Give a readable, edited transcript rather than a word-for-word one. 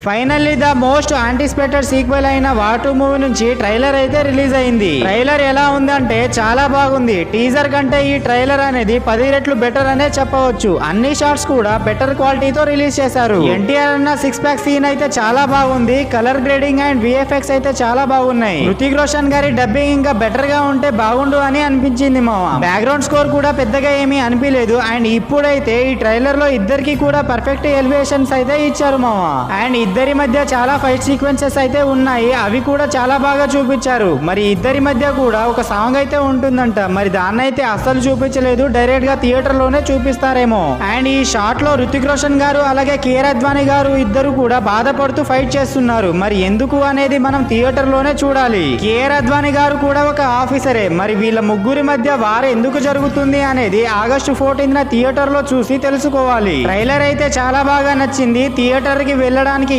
Finally the most anticipated sequel అయిన war 2 movie నుంచి trailer అయితే రిలీజ్ అయింది. ట్రైలర్ ఎలా ఉందంటే చాలా బాగుంది. టీజర్ కంటే ఈ ట్రైలర్ అనేది 10 రెట్లు బెటర్ అనే చెప్పవచ్చు. అన్ని షాట్స్ కూడా బెటర్ క్వాలిటీతో రిలీజ్ చేశారు. ఎన్టీఆర్ అన్న 6 ప్యాక్ సీన్ అయితే చాలా బాగుంది. కలర్ గ్రేడింగ్ అండ్ విఎఫ్ఎక్స్ అయితే చాలా బాగున్నాయి. హృతిక్ రోషన్ గారి డబ్బింగ్ ఇంకా బెటర్ గా ఉంటే బాగుండు అని అనిపించింది మామ. బ్యాక్గ్రౌండ్ స్కోర్ కూడా పెద్దగా ఏమీ అనిపించలేదు. అండ్ ఇప్పుడైతే ఈ ట్రైలర్ లో ఇద్దరికి కూడా పర్ఫెక్ట్ ఎలివేషన్స్ అయితే ఇచ్చారు మామ. అండ్ ఇద్దరి మధ్య చాలా ఫైట్ సీక్వెన్సెస్ అయితే ఉన్నాయి. అవి కూడా చాలా బాగా చూపించారు. మరి ఇద్దరి మధ్య కూడా ఒక సాంగ్ అయితే ఉంటుందంట. మరి దాన్ని అయితే అస్సలు చూపించలేదు. డైరెక్ట్ గా థియేటర్ లోనే చూపిస్తారేమో. అండ్ ఈ షాట్ లో హృతిక్ రోషన్ గారు అలాగే కేఆర్ అద్వానీ గారు ఇద్దరు కూడా బాధపడుతూ ఫైట్ చేస్తున్నారు. మరి ఎందుకు అనేది మనం థియేటర్ లోనే చూడాలి. కేఆర్ అద్వానీ గారు కూడా ఒక ఆఫీసరే. మరి వీళ్ళ ముగ్గురి మధ్య వారు ఎందుకు జరుగుతుంది అనేది ఆగస్టు 14న థియేటర్ లో చూసి తెలుసుకోవాలి. ట్రైలర్ అయితే చాలా బాగా నచ్చింది. థియేటర్ కి వెళ్ళడానికి